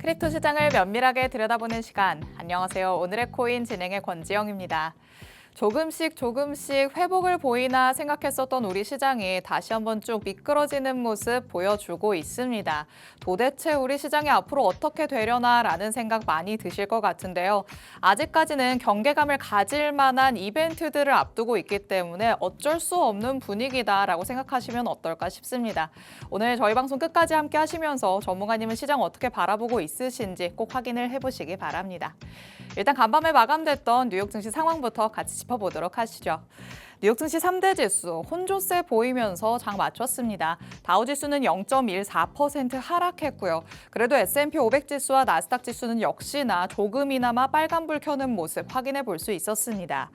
크립토 시장을 면밀하게 들여다보는 시간. 안녕하세요. 오늘의 코인 진행의 권지영입니다. 조금씩 회복을 보이나 생각했었던 우리 시장이 다시 한번 쭉 미끄러지는 모습 보여주고 있습니다. 도대체 우리 시장이 앞으로 어떻게 되려나라는 생각 많이 드실 것 같은데요. 아직까지는 경계감을 가질 만한 이벤트들을 앞두고 있기 때문에 어쩔 수 없는 분위기다라고 생각하시면 어떨까 싶습니다. 오늘 저희 방송 끝까지 함께 하시면서 전문가님은 시장 어떻게 바라보고 있으신지 꼭 확인을 해보시기 바랍니다. 일단 간밤에 마감됐던 뉴욕 증시 상황부터 같이 짚어보도록 하시죠. 뉴욕 증시 3대 지수 혼조세 보이면서 장 마쳤습니다. 다우지수는 0.14% 하락했고요. 그래도 S&P 500 지수와 나스닥 지수는 역시나 조금이나마 빨간불 켜는 모습 확인해 볼 수 있었습니다.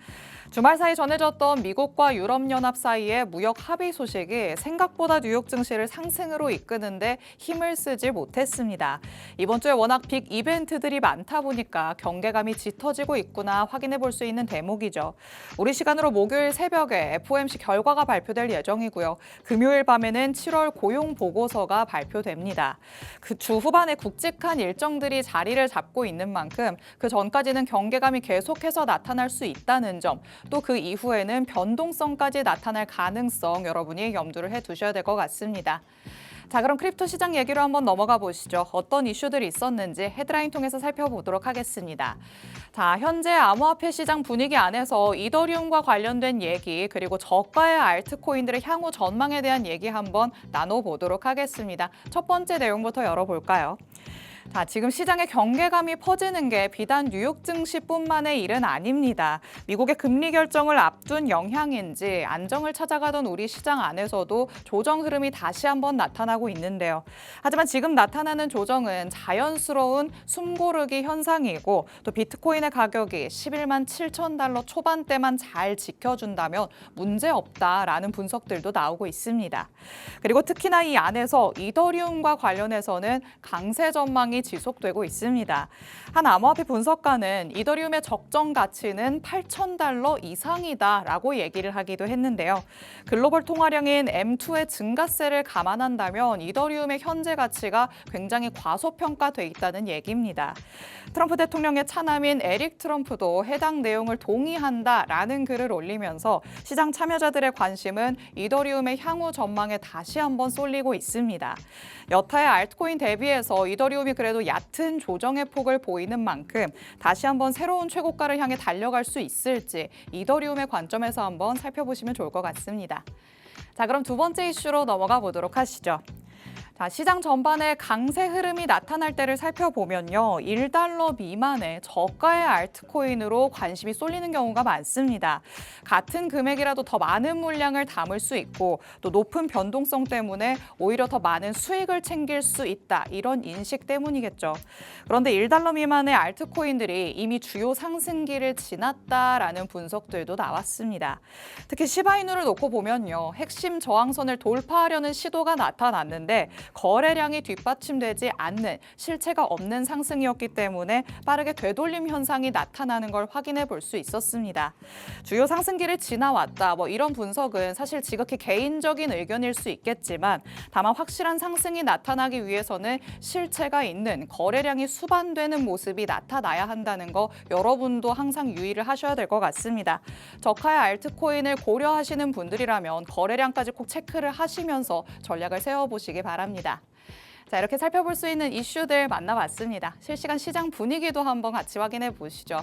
주말 사이 전해졌던 미국과 유럽연합 사이의 무역 합의 소식이 생각보다 뉴욕 증시를 상승으로 이끄는데 힘을 쓰지 못했습니다. 이번 주에 워낙 빅 이벤트들이 많다 보니까 경계감이 짙어지고 있구나 확인해 볼 수 있는 대목이죠. 우리 시간으로 목요일 새벽에 FOMC 결과가 발표될 예정이고요. 금요일 밤에는 7월 고용 보고서가 발표됩니다. 그 주 후반에 굵직한 일정들이 자리를 잡고 있는 만큼 그 전까지는 경계감이 계속해서 나타날 수 있다는 점, 또 그 이후에는 변동성까지 나타날 가능성 여러분이 염두를 해두셔야 될 것 같습니다. 자, 그럼 크립토 시장 얘기로 한번 넘어가 보시죠. 어떤 이슈들이 있었는지 헤드라인 통해서 살펴보도록 하겠습니다. 자, 현재 암호화폐 시장 분위기 안에서 이더리움과 관련된 얘기 그리고 저가의 알트코인들의 향후 전망에 대한 얘기 한번 나눠보도록 하겠습니다. 첫 번째 내용부터 열어볼까요? 자, 지금 시장의 경계감이 퍼지는 게 비단 뉴욕 증시뿐만의 일은 아닙니다. 미국의 금리 결정을 앞둔 영향인지 안정을 찾아가던 우리 시장 안에서도 조정 흐름이 다시 한번 나타나고 있는데요. 하지만 지금 나타나는 조정은 자연스러운 숨고르기 현상이고 또 비트코인의 가격이 11만 7천 달러 초반대만 잘 지켜준다면 문제없다라는 분석들도 나오고 있습니다. 그리고 특히나 이 안에서 이더리움과 관련해서는 강세 전망이 지속되고 있습니다. 한 암호화폐 분석가는 이더리움의 적정 가치는 8,000달러 이상이다라고 얘기를 하기도 했는데요. 글로벌 통화량인 M2의 증가세를 감안한다면 이더리움의 현재 가치가 굉장히 과소평가돼 있다는 얘기입니다. 트럼프 대통령의 차남인 에릭 트럼프도 해당 내용을 동의한다라는 글을 올리면서 시장 참여자들의 관심은 이더리움의 향후 전망에 다시 한번 쏠리고 있습니다. 여타의 알트코인 대비해서 이더리움이 그래도 얕은 조정의 폭을 보이는 만큼 다시 한번 새로운 최고가를 향해 달려갈 수 있을지 이더리움의 관점에서 한번 살펴보시면 좋을 것 같습니다. 자, 그럼 두 번째 이슈로 넘어가 보도록 하시죠. 자, 시장 전반에 강세 흐름이 나타날 때를 살펴보면요. 1달러 미만의 저가의 알트코인으로 관심이 쏠리는 경우가 많습니다. 같은 금액이라도 더 많은 물량을 담을 수 있고 또 높은 변동성 때문에 오히려 더 많은 수익을 챙길 수 있다. 이런 인식 때문이겠죠. 그런데 1달러 미만의 알트코인들이 이미 주요 상승기를 지났다라는 분석들도 나왔습니다. 특히 시바이누를 놓고 보면요. 핵심 저항선을 돌파하려는 시도가 나타났는데 거래량이 뒷받침되지 않는 실체가 없는 상승이었기 때문에 빠르게 되돌림 현상이 나타나는 걸 확인해 볼 수 있었습니다. 주요 상승기를 지나왔다. 이런 분석은 사실 지극히 개인적인 의견일 수 있겠지만 다만 확실한 상승이 나타나기 위해서는 실체가 있는 거래량이 수반되는 모습이 나타나야 한다는 거 여러분도 항상 유의를 하셔야 될 것 같습니다. 저가의 알트코인을 고려하시는 분들이라면 거래량까지 꼭 체크를 하시면서 전략을 세워보시기 바랍니다. 자, 이렇게 살펴볼 수 있는 이슈들 만나봤습니다. 실시간 시장 분위기도 한번 같이 확인해 보시죠.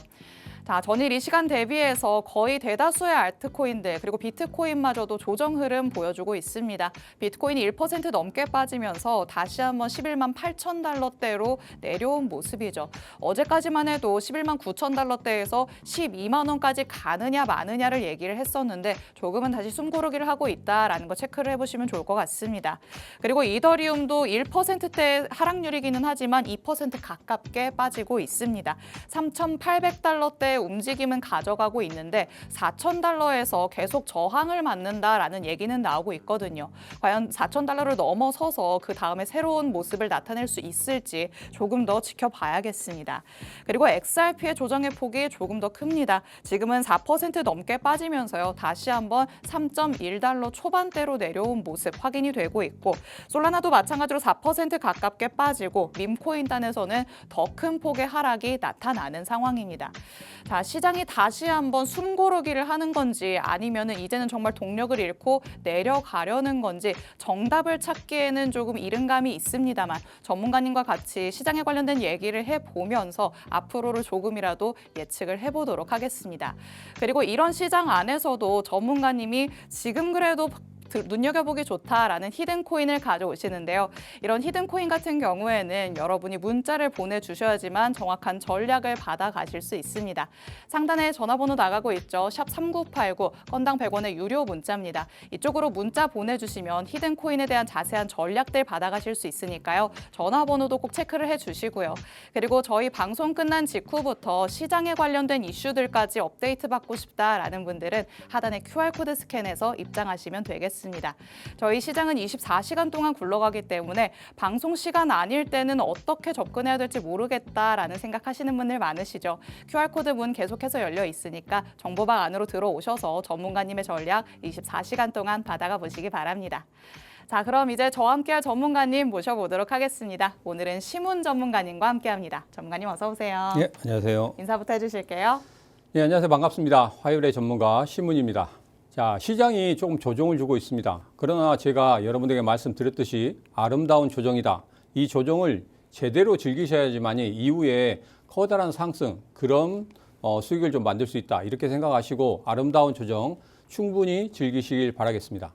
자, 전일 이 시간 대비해서 거의 대다수의 알트코인들 그리고 비트코인마저도 조정 흐름 보여주고 있습니다. 비트코인이 1% 넘게 빠지면서 다시 한번 11만 8천 달러대로 내려온 모습이죠. 어제까지만 해도 11만 9천 달러대에서 12만 원까지 가느냐 마느냐를 얘기를 했었는데 조금은 다시 숨고르기를 하고 있다라는 거 체크를 해보시면 좋을 것 같습니다. 그리고 이더리움도 1%대 하락률이기는 하지만 2% 가깝게 빠지고 있습니다. 3,800달러대 시대의 움직임은 가져가고 있는데 4,000달러에서 계속 저항을 맞는다라는 얘기는 나오고 있거든요. 과연 4,000달러를 넘어서서 그 다음에 새로운 모습을 나타낼 수 있을지 조금 더 지켜봐야겠습니다. 그리고 XRP의 조정의 폭이 조금 더 큽니다. 지금은 4% 넘게 빠지면서요. 다시 한번 3.1달러 초반대로 내려온 모습 확인이 되고 있고 솔라나도 마찬가지로 4% 가깝게 빠지고 밈코인단에서는 더 큰 폭의 하락이 나타나는 상황입니다. 자, 시장이 다시 한번 숨고르기를 하는 건지 아니면은 이제는 정말 동력을 잃고 내려가려는 건지 정답을 찾기에는 조금 이른 감이 있습니다만 전문가님과 같이 시장에 관련된 얘기를 해보면서 앞으로를 조금이라도 예측을 해보도록 하겠습니다. 그리고 이런 시장 안에서도 전문가님이 지금 그래도 눈여겨보기 좋다라는 히든코인을 가져오시는데요. 이런 히든코인 같은 경우에는 여러분이 문자를 보내주셔야지만 정확한 전략을 받아가실 수 있습니다. 상단에 전화번호 나가고 있죠. 샵 3989, 건당 100원의 유료 문자입니다. 이쪽으로 문자 보내주시면 히든코인에 대한 자세한 전략들 받아가실 수 있으니까요. 전화번호도 꼭 체크를 해주시고요. 그리고 저희 방송 끝난 직후부터 시장에 관련된 이슈들까지 업데이트 받고 싶다라는 분들은 하단에 QR코드 스캔해서 입장하시면 되겠습니다. 저희 시장은 24시간 동안 굴러가기 때문에 방송 시간 아닐 때는 어떻게 접근해야 될지 모르겠다라는 생각하시는 분들 많으시죠. QR코드 문 계속해서 열려 있으니까 정보방 안으로 들어오셔서 전문가님의 전략 24시간 동안 받아가 보시기 바랍니다. 자, 그럼 이제 저와 함께할 전문가님 모셔보도록 하겠습니다. 오늘은 시문 전문가님과 함께합니다. 전문가님 어서 오세요. 네, 안녕하세요. 인사부터 해주실게요. 네, 안녕하세요. 반갑습니다. 화요일의 전문가 시문입니다. 자, 시장이 조금 조정을 주고 있습니다. 그러나 제가 여러분들에게 말씀드렸듯이 아름다운 조정이다. 이 조정을 제대로 즐기셔야지만이 이후에 커다란 상승, 그런 수익을 좀 만들 수 있다. 이렇게 생각하시고 아름다운 조정 충분히 즐기시길 바라겠습니다.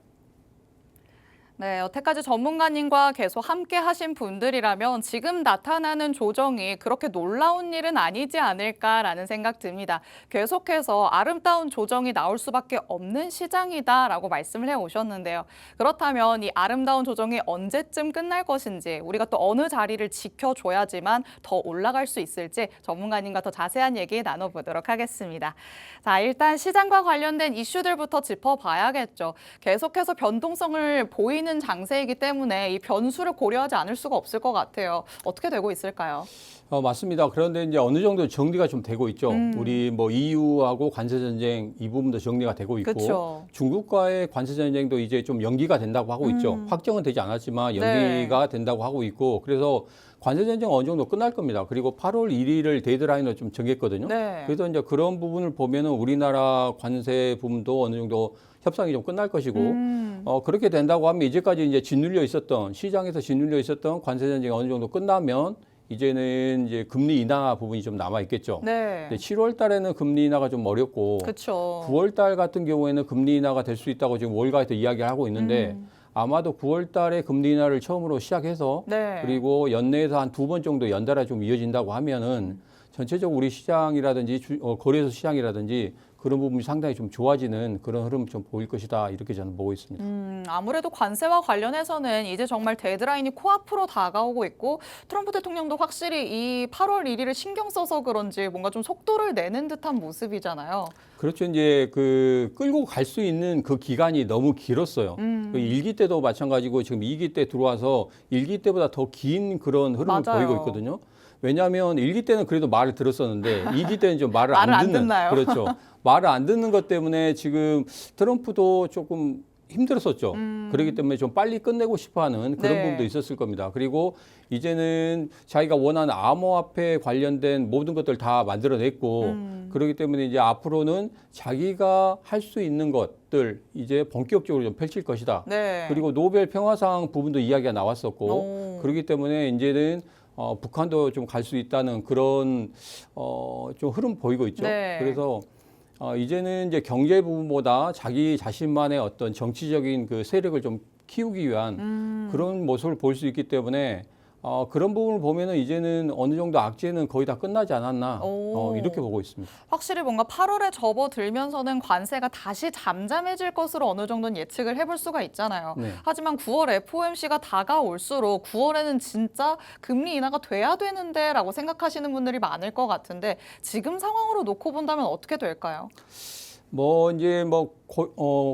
네, 여태까지 전문가님과 계속 함께 하신 분들이라면 지금 나타나는 조정이 그렇게 놀라운 일은 아니지 않을까라는 생각 듭니다. 계속해서 아름다운 조정이 나올 수밖에 없는 시장이다라고 말씀을 해오셨는데요. 그렇다면 이 아름다운 조정이 언제쯤 끝날 것인지 우리가 또 어느 자리를 지켜줘야지만 더 올라갈 수 있을지 전문가님과 더 자세한 얘기 나눠보도록 하겠습니다. 자, 일단 시장과 관련된 이슈들부터 짚어봐야겠죠. 계속해서 변동성을 보이는 장세이기 때문에 이 변수를 고려하지 않을 수가 없을 것 같아요. 어떻게 되고 있을까요? 맞습니다. 그런데 이제 어느 정도 정리가 좀 되고 있죠. 우리 뭐 EU하고 관세 전쟁 이 부분도 정리가 되고 있고 그쵸. 중국과의 관세 전쟁도 이제 좀 연기가 된다고 하고 있죠. 확정은 되지 않았지만 연기가 된다고 하고 있고 그래서 관세 전쟁 어느 정도 끝날 겁니다. 그리고 8월 1일을 데드라인으로 좀 정했거든요. 네. 그래서 이제 그런 부분을 보면은 우리나라 관세 부분도 어느 정도 협상이 좀 끝날 것이고 그렇게 된다고 하면 이제까지 이제 짓눌려 있었던 시장에서 짓눌려 있었던 관세 전쟁이 어느 정도 끝나면 이제는 이제 금리 인하 부분이 좀 남아 있겠죠. 네. 7월 달에는 금리 인하가 좀 어렵고 그렇죠. 9월 달 같은 경우에는 금리 인하가 될 수 있다고 지금 월가에서 이야기를 하고 있는데 아마도 9월 달에 금리 인하를 처음으로 시작해서 네. 그리고 연내에서 한 2번 정도 연달아 좀 이어진다고 하면은 전체적으로 우리 시장이라든지 거래소 시장이라든지 그런 부분이 상당히 좀 좋아지는 그런 흐름 좀 보일 것이다 이렇게 저는 보고 있습니다. 아무래도 관세와 관련해서는 이제 정말 데드라인이 코앞으로 다가오고 있고 트럼프 대통령도 확실히 이 8월 1일을 신경 써서 그런지 뭔가 좀 속도를 내는 듯한 모습이잖아요. 그렇죠. 이제 그 끌고 갈 수 있는 그 기간이 너무 길었어요. 그 1기 때도 마찬가지고 지금 2기 때 들어와서 1기 때보다 더 긴 그런 흐름을 맞아요. 보이고 있거든요. 왜냐하면 1기 때는 그래도 말을 들었었는데 2기 때는 좀 말을 말을 안 안 듣는. 듣나요? 그렇죠. 말을 안 듣는 것 때문에 지금 트럼프도 조금 힘들었었죠. 그렇기 때문에 좀 빨리 끝내고 싶어하는 그런 네. 부분도 있었을 겁니다. 그리고 이제는 자기가 원하는 암호화폐 관련된 모든 것들 다 만들어냈고 그렇기 때문에 이제 앞으로는 자기가 할 수 있는 것들 이제 본격적으로 좀 펼칠 것이다. 네. 그리고 노벨 평화상 부분도 이야기가 나왔었고 오. 그렇기 때문에 이제는 북한도 좀 갈 수 있다는 그런 좀 흐름 보이고 있죠. 네. 그래서 이제는 이제 경제 부분보다 자기 자신만의 어떤 정치적인 그 세력을 좀 키우기 위한 그런 모습을 볼 수 있기 때문에 그런 부분을 보면은 이제는 어느 정도 악재는 거의 다 끝나지 않았나 오. 이렇게 보고 있습니다. 확실히 뭔가 8월에 접어들면서는 관세가 다시 잠잠해질 것으로 어느 정도는 예측을 해볼 수가 있잖아요. 네. 하지만 9월 FOMC가 다가올수록 9월에는 진짜 금리 인하가 돼야 되는데 라고 생각하시는 분들이 많을 것 같은데 지금 상황으로 놓고 본다면 어떻게 될까요? 이제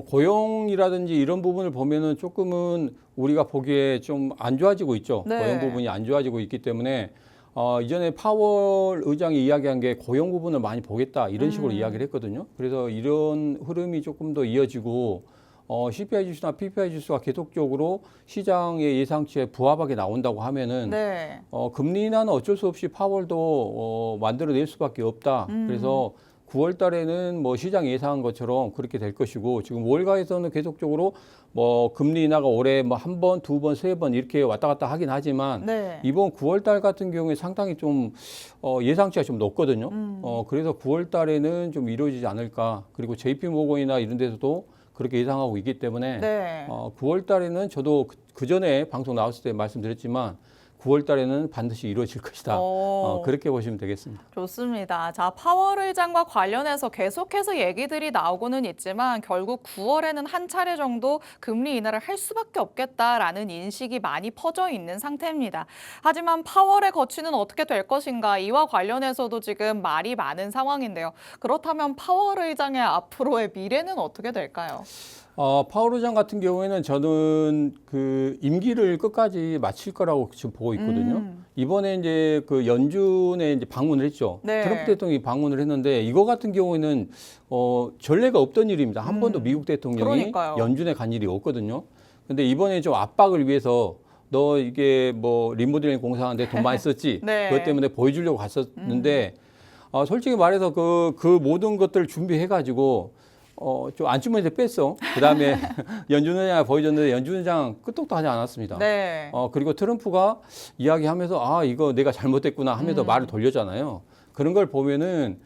고용이라든지 이런 부분을 보면은 조금은 우리가 보기에 좀 안 좋아지고 있죠. 네. 고용 부분이 안 좋아지고 있기 때문에 이전에 파월 의장이 이야기한 게 고용 부분을 많이 보겠다 이런 식으로 이야기를 했거든요. 그래서 이런 흐름이 조금 더 이어지고 CPI 지수나 PPI 지수가 계속적으로 시장의 예상치에 부합하게 나온다고 하면은 네. 금리 인하는 어쩔 수 없이 파월도 만들어낼 수밖에 없다. 그래서 9월 달에는 시장 예상한 것처럼 그렇게 될 것이고 지금 월가에서는 계속적으로 금리 인하가 올해 한 번, 두 번, 세 번 이렇게 왔다 갔다 하긴 하지만 네. 이번 9월 달 같은 경우에 상당히 좀 예상치가 좀 높거든요. 그래서 9월 달에는 좀 이루어지지 않을까. 그리고 JP 모건이나 이런 데서도 그렇게 예상하고 있기 때문에 네. 9월 달에는 저도 그 전에 방송 나왔을 때 말씀드렸지만 9월 달에는 반드시 이루어질 것이다. 그렇게 보시면 되겠습니다. 좋습니다. 자, 파월 의장과 관련해서 계속해서 얘기들이 나오고는 있지만 결국 9월에는 한 차례 정도 금리 인하를 할 수밖에 없겠다라는 인식이 많이 퍼져 있는 상태입니다. 하지만 파월의 거취는 어떻게 될 것인가 이와 관련해서도 지금 말이 많은 상황인데요. 그렇다면 파월 의장의 앞으로의 미래는 어떻게 될까요? 파월 의장 같은 경우에는 저는 그 임기를 끝까지 마칠 거라고 지금 보고 있거든요. 이번에 이제 그 연준에 이제 방문을 했죠. 네. 트럼프 대통령이 방문을 했는데 이거 같은 경우에는 전례가 없던 일입니다. 한 번도 미국 대통령이 그러니까요. 연준에 간 일이 없거든요. 근데 이번에 좀 압박을 위해서 너 이게 리모델링 공사하는데 돈 많이 썼지? 네. 그것 때문에 보여주려고 갔었는데 솔직히 말해서 그 모든 것들을 준비해가지고 좀 안주머니에 뺐어. 그 다음에 연준 의장을 보여줬는데 연준 의장 끄떡도 하지 않았습니다. 네. 그리고 트럼프가 이야기하면서 이거 내가 잘못했구나 하면서 말을 돌렸잖아요. 그런 걸 보면은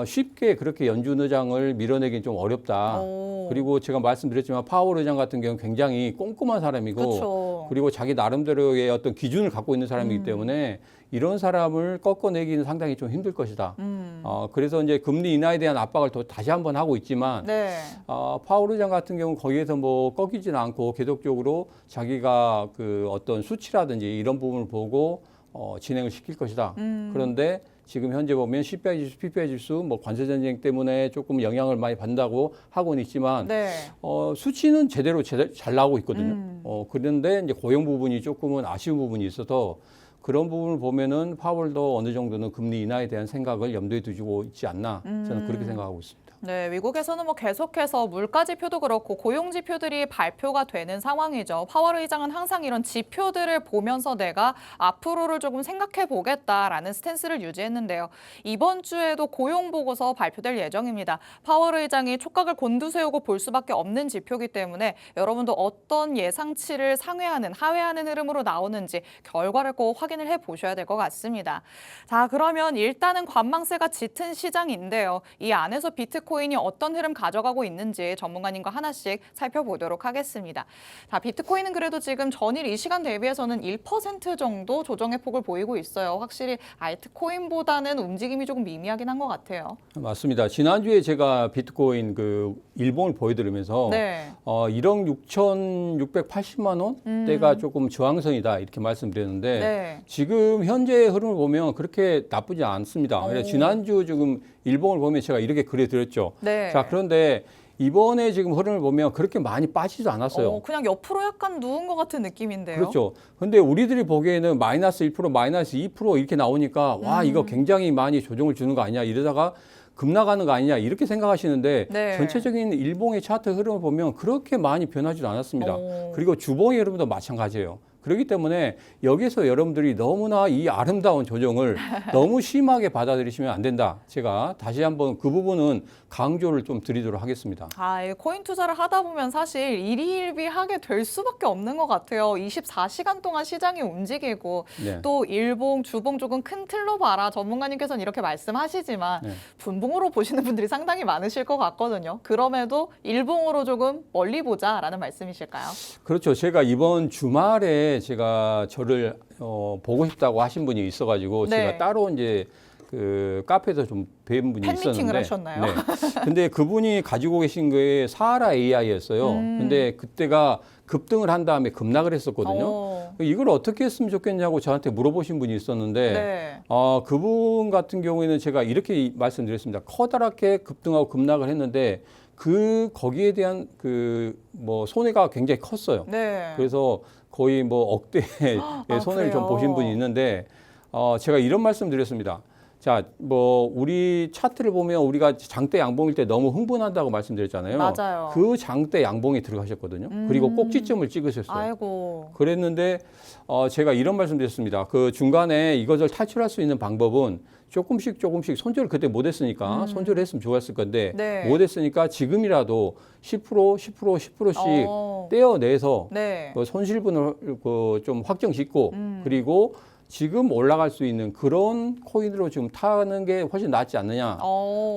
쉽게 그렇게 연준 의장을 밀어내긴 좀 어렵다. 오. 그리고 제가 말씀드렸지만 파월 의장 같은 경우는 굉장히 꼼꼼한 사람이고 그쵸. 그리고 자기 나름대로의 어떤 기준을 갖고 있는 사람이기 때문에 이런 사람을 꺾어내기는 상당히 좀 힘들 것이다. 그래서 이제 금리 인하에 대한 압박을 다시 한번 하고 있지만 네. 파월 의장 같은 경우는 거기에서 꺾이지는 않고 계속적으로 자기가 그 어떤 수치라든지 이런 부분을 보고 진행을 시킬 것이다. 그런데 지금 현재 보면 CPI 지수, PPI 지수, 관세 전쟁 때문에 조금 영향을 많이 받는다고 하고는 있지만 네. 수치는 제대로 잘 나오고 있거든요. 그런데 이제 고용 부분이 조금은 아쉬운 부분이 있어서 그런 부분을 보면은 파월도 어느 정도는 금리 인하에 대한 생각을 염두에 두고 있지 않나 저는 그렇게 생각하고 있습니다. 네, 미국에서는 계속해서 물가 지표도 그렇고 고용 지표들이 발표가 되는 상황이죠. 파월 의장은 항상 이런 지표들을 보면서 내가 앞으로를 조금 생각해 보겠다라는 스탠스를 유지했는데요. 이번 주에도 고용 보고서 발표될 예정입니다. 파월 의장이 촉각을 곤두세우고 볼 수밖에 없는 지표이기 때문에 여러분도 어떤 예상치를 상회하는 하회하는 흐름으로 나오는지 결과를 꼭 확인을 해 보셔야 될 것 같습니다. 자, 그러면 일단은 관망세가 짙은 시장인데요. 이 안에서 비트코인이 어떤 흐름 가져가고 있는지 전문가님과 하나씩 살펴보도록 하겠습니다. 자, 비트코인은 그래도 지금 전일 이 시간 대비해서는 1% 정도 조정의 폭을 보이고 있어요. 확실히 알트코인보다는 움직임이 조금 미미하긴 한 것 같아요. 맞습니다. 지난주에 제가 비트코인 그 일봉을 보여드리면서 네. 1억 6,680만 원대가 조금 저항선이다 이렇게 말씀드렸는데 네. 지금 현재 흐름을 보면 그렇게 나쁘지 않습니다. 그래서 지난주 지금 일봉을 보면 제가 이렇게 그려드렸죠. 네. 자, 그런데 이번에 지금 흐름을 보면 그렇게 많이 빠지지도 않았어요. 그냥 옆으로 약간 누운 것 같은 느낌인데요. 그렇죠. 근데 우리들이 보기에는 마이너스 1%, 마이너스 2% 이렇게 나오니까 와, 이거 굉장히 많이 조정을 주는 거 아니냐 이러다가 급 나가는 거 아니냐 이렇게 생각하시는데 네. 전체적인 일봉의 차트 흐름을 보면 그렇게 많이 변하지도 않았습니다. 그리고 주봉의 흐름도 마찬가지예요. 그렇기 때문에 여기서 여러분들이 너무나 이 아름다운 조정을 너무 심하게 받아들이시면 안 된다. 제가 다시 한번 그 부분은 강조를 좀 드리도록 하겠습니다. 이 코인 투자를 하다 보면 사실 일희일비하게 될 수밖에 없는 것 같아요. 24시간 동안 시장이 움직이고 네. 또 일봉, 주봉 조금 큰 틀로 봐라. 전문가님께서는 이렇게 말씀하시지만 네. 분봉으로 보시는 분들이 상당히 많으실 것 같거든요. 그럼에도 일봉으로 조금 멀리 보자라는 말씀이실까요? 그렇죠. 제가 이번 주말에 주간에 제가 저를 보고 싶다고 하신 분이 있어가지고 네. 제가 따로 이제 그 카페에서 좀 뵌 분이 팬 있었는데, 미팅을 하셨나요? 네. 근데 그분이 가지고 계신 게 사하라 AI였어요. 근데 그때가 급등을 한 다음에 급락을 했었거든요. 이걸 어떻게 했으면 좋겠냐고 저한테 물어보신 분이 있었는데, 네. 그분 같은 경우에는 제가 이렇게 말씀드렸습니다. 커다랗게 급등하고 급락을 했는데 거기에 대한 뭐 손해가 굉장히 컸어요. 네. 그래서 거의 뭐 억대의 손해를 좀 그래요? 보신 분이 있는데, 제가 이런 말씀 드렸습니다. 자, 뭐 우리 차트를 보면 우리가 장대 양봉일 때 너무 흥분한다고 말씀드렸잖아요. 맞아요. 그 장대 양봉에 들어가셨거든요. 그리고 꼭지점을 찍으셨어요. 아이고. 그랬는데 제가 이런 말씀드렸습니다. 그 중간에 이것을 탈출할 수 있는 방법은 조금씩 손절을 그때 못했으니까 손절을 했으면 좋았을 건데 네. 못했으니까 지금이라도 10%씩 어. 떼어내서 네. 그 손실분을 좀 확정짓고 그리고 지금 올라갈 수 있는 그런 코인으로 지금 타는 게 훨씬 낫지 않느냐.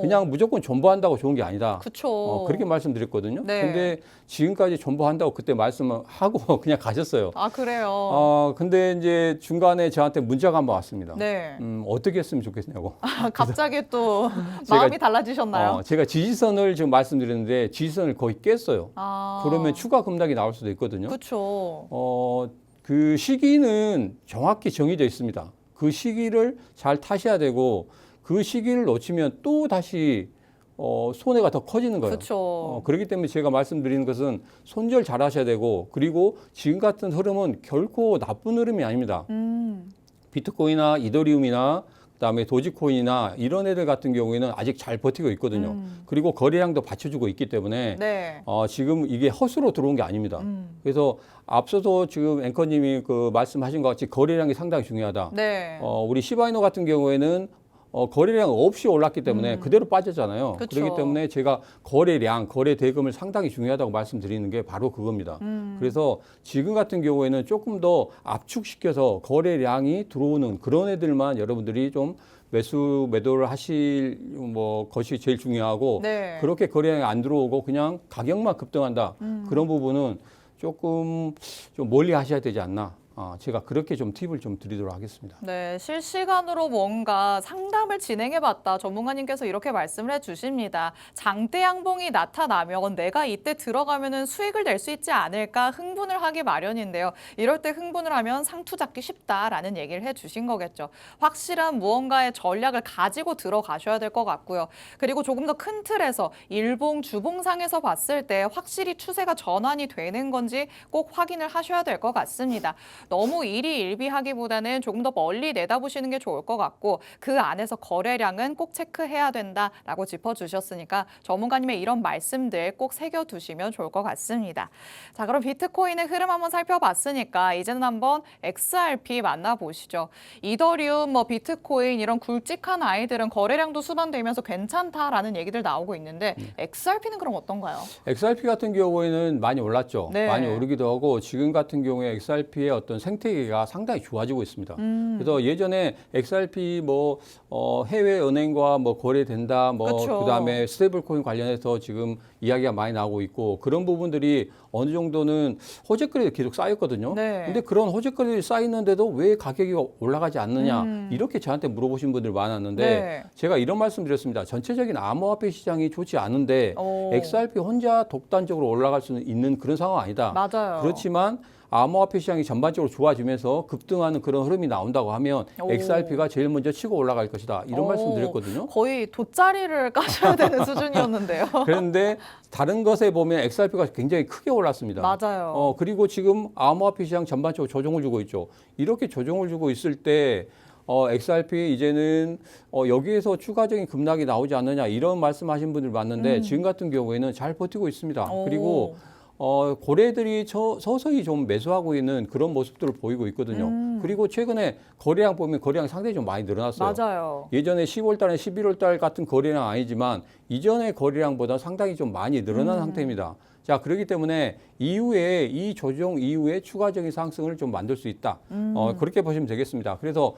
그냥 무조건 존버한다고 좋은 게 아니다. 그쵸. 그렇게 말씀드렸거든요. 네. 근데 지금까지 존버한다고 그때 말씀하고 그냥 가셨어요. 아, 그래요? 근데 이제 중간에 저한테 문자가 한번 왔습니다. 네. 어떻게 했으면 좋겠냐고. 갑자기 또 제가- 마음이 달라지셨나요? 제가 지지선을 지금 말씀드렸는데 지지선을 거의 깼어요. 아. 그러면 추가 급락이 나올 수도 있거든요. 그쵸. 그 시기는 정확히 정해져 있습니다. 그 시기를 잘 타셔야 되고 그 시기를 놓치면 또 다시 손해가 더 커지는 거예요. 그쵸. 그렇기 때문에 제가 말씀드리는 것은 손절 잘 하셔야 되고 그리고 지금 같은 흐름은 결코 나쁜 흐름이 아닙니다. 비트코인이나 이더리움이나 그다음에 도지코인이나 이런 애들 같은 경우에는 아직 잘 버티고 있거든요. 그리고 거래량도 받쳐주고 있기 때문에 네. 지금 이게 허수로 들어온 게 아닙니다. 그래서 앞서도 지금 앵커님이 그 말씀하신 것 같이 거래량이 상당히 중요하다. 네. 우리 시바이노 같은 경우에는 거래량 없이 올랐기 때문에 그대로 빠졌잖아요. 그쵸. 그렇기 때문에 제가 거래량, 거래 대금을 상당히 중요하다고 말씀드리는 게 바로 그겁니다. 그래서 지금 같은 경우에는 조금 더 압축시켜서 거래량이 들어오는 그런 애들만 여러분들이 좀 매도를 하실 것이 제일 중요하고 네. 그렇게 거래량이 안 들어오고 그냥 가격만 급등한다. 그런 부분은 조금 좀 멀리 하셔야 되지 않나. 제가 그렇게 좀 팁을 좀 드리도록 하겠습니다. 네, 실시간으로 뭔가 상담을 진행해봤다. 전문가님께서 이렇게 말씀을 해주십니다. 장대 양봉이 나타나면 내가 이때 들어가면은 수익을 낼 수 있지 않을까 흥분을 하기 마련인데요. 이럴 때 흥분을 하면 상투 잡기 쉽다라는 얘기를 해주신 거겠죠. 확실한 무언가의 전략을 가지고 들어가셔야 될 것 같고요. 그리고 조금 더 큰 틀에서 일봉, 주봉상에서 봤을 때 확실히 추세가 전환이 되는 건지 꼭 확인을 하셔야 될 것 같습니다. 너무 일희일비하기보다는 조금 더 멀리 내다보시는 게 좋을 것 같고 그 안에서 거래량은 꼭 체크해야 된다라고 짚어주셨으니까 전문가님의 이런 말씀들 꼭 새겨두시면 좋을 것 같습니다. 자, 그럼 비트코인의 흐름 한번 살펴봤으니까 이제는 한번 XRP 만나보시죠. 이더리움, 비트코인 이런 굵직한 아이들은 거래량도 수반되면서 괜찮다라는 얘기들 나오고 있는데 XRP는 그럼 어떤가요? XRP 같은 경우에는 많이 올랐죠. 네. 많이 오르기도 하고 지금 같은 경우에 XRP의 어떤 생태계가 상당히 좋아지고 있습니다. 그래서 예전에 XRP 해외 은행과 거래된다, 그쵸. 그다음에 스테이블코인 관련해서 지금 이야기가 많이 나오고 있고 그런 부분들이 어느 정도는 호재거리가 계속 쌓였거든요. 네. 근데 그런 호재거리가 쌓이는데도 왜 가격이 올라가지 않느냐 이렇게 저한테 물어보신 분들 많았는데 네. 제가 이런 말씀드렸습니다. 전체적인 암호화폐 시장이 좋지 않은데 XRP 혼자 독단적으로 올라갈 수 있는 그런 상황 아니다. 맞아요. 그렇지만 암호화폐 시장이 전반적으로 좋아지면서 급등하는 그런 흐름이 나온다고 하면 오. XRP가 제일 먼저 치고 올라갈 것이다. 이런 말씀 드렸거든요. 거의 돗자리를 까셔야 되는 수준이었는데요. 그런데 다른 것에 보면 XRP가 굉장히 크게 올랐습니다. 맞아요. 그리고 지금 암호화폐 시장 전반적으로 조정을 주고 있죠. 이렇게 조정을 주고 있을 때 XRP 이제는 여기에서 추가적인 급락이 나오지 않느냐 이런 말씀하신 분들 많는데 지금 같은 경우에는 잘 버티고 있습니다. 오. 그리고 고래들이 서서히 좀 매수하고 있는 그런 모습들을 보이고 있거든요. 그리고 최근에 거래량 보면 거래량이 상당히 좀 많이 늘어났어요. 맞아요. 예전에 10월 달에 11월 달 같은 거래량 아니지만 이전의 거래량보다 상당히 좀 많이 늘어난 상태입니다. 자, 그렇기 때문에 이후에 이 조정 이후에 추가적인 상승을 좀 만들 수 있다. 그렇게 보시면 되겠습니다. 그래서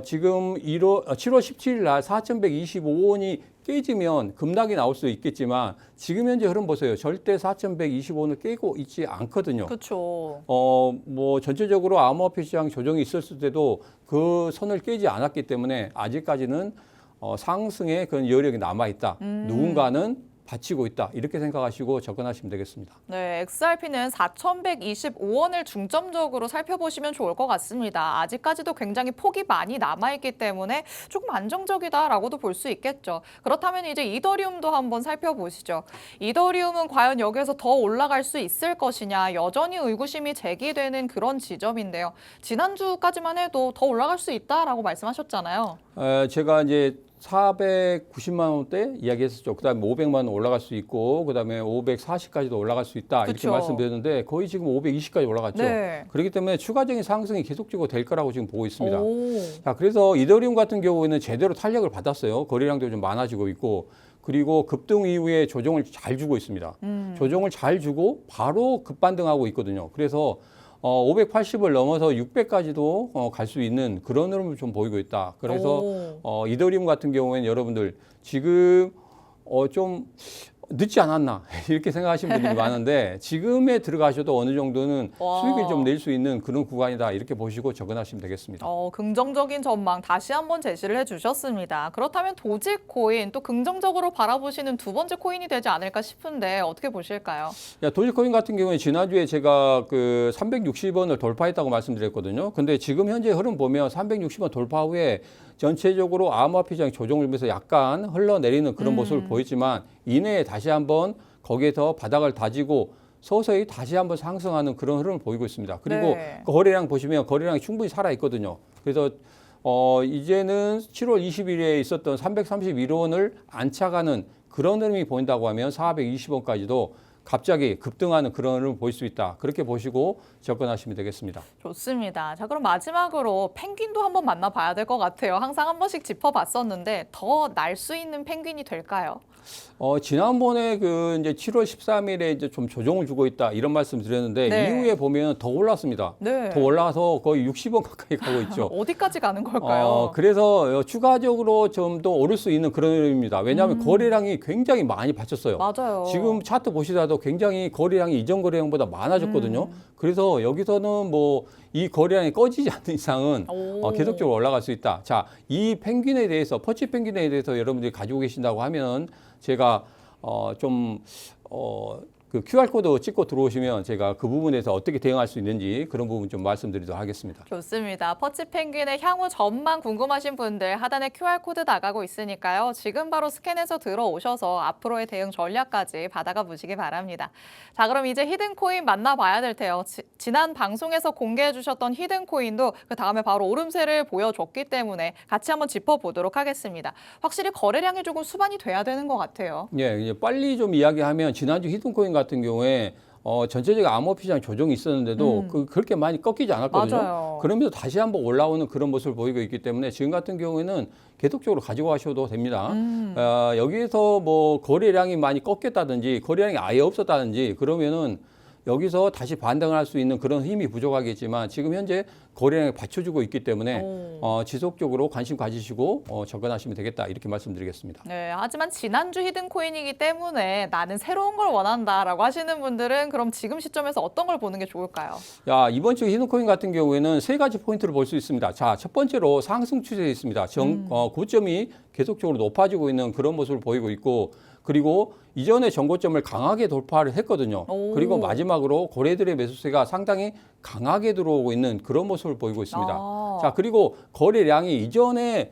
지금 7월 17일 날 4,125원이 깨지면 급락이 나올 수 있겠지만 지금 현재 흐름 보세요. 절대 4,125원을 깨고 있지 않거든요. 그렇죠. 뭐 전체적으로 암호화폐 시장 조정이 있었을 때도 그 선을 깨지 않았기 때문에 아직까지는 상승의 그런 여력이 남아 있다. 누군가는 받치고 있다. 이렇게 생각하시고 접근하시면 되겠습니다. 네, XRP는 4,125원을 중점적으로 살펴보시면 좋을 것 같습니다. 아직까지도 굉장히 폭이 많이 남아있기 때문에 조금 안정적이다라고도 볼 수 있겠죠. 그렇다면 이제 이더리움도 한번 살펴보시죠. 이더리움은 과연 여기에서 더 올라갈 수 있을 것이냐 여전히 의구심이 제기되는 그런 지점인데요. 지난주까지만 해도 더 올라갈 수 있다라고 말씀하셨잖아요. 제가 이제 490만 원대 이야기했었죠. 그다음에 500만 원 올라갈 수 있고 그다음에 540까지도 올라갈 수 있다. 이렇게 그쵸. 말씀드렸는데 거의 지금 520까지 올라갔죠. 네. 그렇기 때문에 추가적인 상승이 계속적으로 될 거라고 지금 보고 있습니다. 오. 자, 그래서 이더리움 같은 경우에는 제대로 탄력을 받았어요. 거래량도 좀 많아지고 있고 그리고 급등 이후에 조정을 잘 주고 있습니다. 조정을 잘 주고 바로 급반등하고 있거든요. 그래서 580을 넘어서 600까지도 갈 수 있는 그런 흐름을 좀 보이고 있다. 그래서 이더리움 같은 경우에는 여러분들 지금 좀 늦지 않았나 이렇게 생각하시는 분들이 많은데 지금에 들어가셔도 어느 정도는 와. 수익을 좀 낼 수 있는 그런 구간이다 이렇게 보시고 접근하시면 되겠습니다. 긍정적인 전망 다시 한번 제시를 해주셨습니다. 그렇다면 도지코인 또 긍정적으로 바라보시는 두 번째 코인이 되지 않을까 싶은데 어떻게 보실까요? 도지코인 같은 경우에 지난주에 제가 그 360원을 돌파했다고 말씀드렸거든요. 근데 지금 현재 흐름 보면 360원 돌파 후에 전체적으로 암호화폐 시장 조정을 위해서 약간 흘러내리는 그런 모습을 보이지만 이내에 다시 한번 거기에서 바닥을 다지고 서서히 다시 한번 상승하는 그런 흐름을 보이고 있습니다. 그리고 네. 그 거래량 보시면 거래량이 충분히 살아 있거든요. 그래서 이제는 7월 20일에 있었던 331원을 안착하는 그런 흐름이 보인다고 하면 420원까지도 갑자기 급등하는 그런 흐름을 보일 수 있다. 그렇게 보시고 접근하시면 되겠습니다. 좋습니다. 자, 그럼 마지막으로 펭귄도 한번 만나봐야 될 것 같아요. 항상 한 번씩 짚어봤었는데 더 날 수 있는 펭귄이 될까요? 지난번에 그 이제 7월 13일에 이제 좀 조정을 주고 있다 이런 말씀 드렸는데 네. 이후에 보면 더 올랐습니다. 네. 더 올라서 거의 60원 가까이 가고 있죠. 어디까지 가는 걸까요? 그래서 추가적으로 좀 더 오를 수 있는 그런 흐름입니다. 왜냐하면 거래량이 굉장히 많이 받쳤어요. 맞아요. 지금 차트 보시더라도 굉장히 거래량이 이전 거래량보다 많아졌거든요. 그래서 여기서는 뭐 이 거래량이 꺼지지 않는 이상은 오. 계속적으로 올라갈 수 있다. 자, 이 펭귄에 대해서 퍼치 펭귄에 대해서 여러분들이 가지고 계신다고 하면 제가 그 QR코드 찍고 들어오시면 제가 그 부분에서 어떻게 대응할 수 있는지 그런 부분 좀 말씀드리도록 하겠습니다. 좋습니다. 퍼치펭귄의 향후 전망 궁금하신 분들 하단에 QR코드 나가고 있으니까요. 지금 바로 스캔해서 들어오셔서 앞으로의 대응 전략까지 받아가 보시기 바랍니다. 자, 그럼 이제 히든코인 만나봐야 될 테요. 지난 방송에서 공개해 주셨던 히든코인도 그 다음에 바로 오름세를 보여줬기 때문에 같이 한번 짚어보도록 하겠습니다. 확실히 거래량이 조금 수반이 돼야 되는 것 같아요. 예, 이제 빨리 좀 이야기하면 지난주 히든코인 같은 경우에 전체적인 암호화폐 시장 조정이 있었는데도 그렇게 많이 꺾이지 않았거든요. 맞아요. 그러면서 다시 한번 올라오는 그런 모습을 보이고 있기 때문에 지금 같은 경우에는 계속적으로 가지고 가셔도 됩니다. 여기에서 뭐 거래량이 많이 꺾였다든지 거래량이 아예 없었다든지 그러면은 여기서 다시 반등을 할 수 있는 그런 힘이 부족하겠지만 지금 현재 거래량을 받쳐주고 있기 때문에 지속적으로 관심 가지시고 접근하시면 되겠다 이렇게 말씀드리겠습니다. 네, 하지만 지난주 히든코인이기 때문에 나는 새로운 걸 원한다라고 하시는 분들은 그럼 지금 시점에서 어떤 걸 보는 게 좋을까요? 이번 주 히든코인 같은 경우에는 세 가지 포인트를 볼 수 있습니다. 자, 첫 번째로 상승 추세에 있습니다. 고점이 계속적으로 높아지고 있는 그런 모습을 보이고 있고 그리고 이전에 전고점을 강하게 돌파를 했거든요. 오. 그리고 마지막으로 거래들의 매수세가 상당히 강하게 들어오고 있는 그런 모습을 보이고 있습니다. 아. 자, 그리고 거래량이 이전에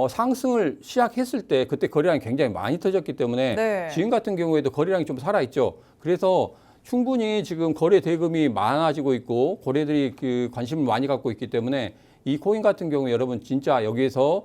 상승을 시작했을 때 그때 거래량이 굉장히 많이 터졌기 때문에 네. 지금 같은 경우에도 거래량이 좀 살아있죠. 그래서 충분히 지금 거래 대금이 많아지고 있고 거래들이 그 관심을 많이 갖고 있기 때문에 이 코인 같은 경우 여러분 진짜 여기에서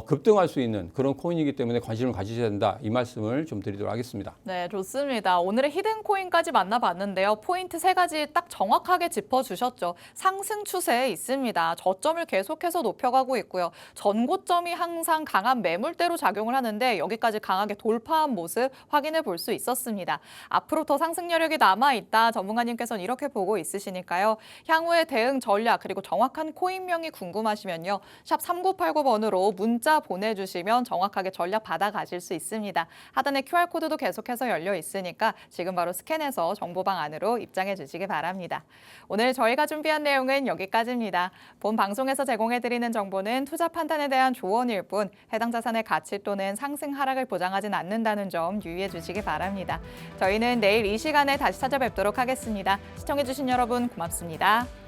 급등할 수 있는 그런 코인이기 때문에 관심을 가지셔야 된다. 이 말씀을 좀 드리도록 하겠습니다. 네, 좋습니다. 오늘의 히든 코인까지 만나봤는데요. 포인트 세 가지 딱 정확하게 짚어주셨죠. 상승 추세에 있습니다. 저점을 계속해서 높여가고 있고요. 전고점이 항상 강한 매물대로 작용을 하는데 여기까지 강하게 돌파한 모습 확인해 볼 수 있었습니다. 앞으로 더 상승 여력이 남아있다. 전문가님께서는 이렇게 보고 있으시니까요. 향후의 대응 전략 그리고 정확한 코인명이 궁금하시면요. 샵 3989번으로 문자 보내주시면 정확하게 전략 받아가실 수 있습니다. 하단에 QR코드도 계속해서 열려 있으니까 지금 바로 스캔해서 정보방 안으로 입장해 주시기 바랍니다. 오늘 저희가 준비한 내용은 여기까지입니다. 본 방송에서 제공해드리는 정보는 투자 판단에 대한 조언일 뿐 해당 자산의 가치 또는 상승 하락을 보장하진 않는다는 점 유의해 주시기 바랍니다. 저희는 내일 이 시간에 다시 찾아뵙도록 하겠습니다. 시청해주신 여러분 고맙습니다.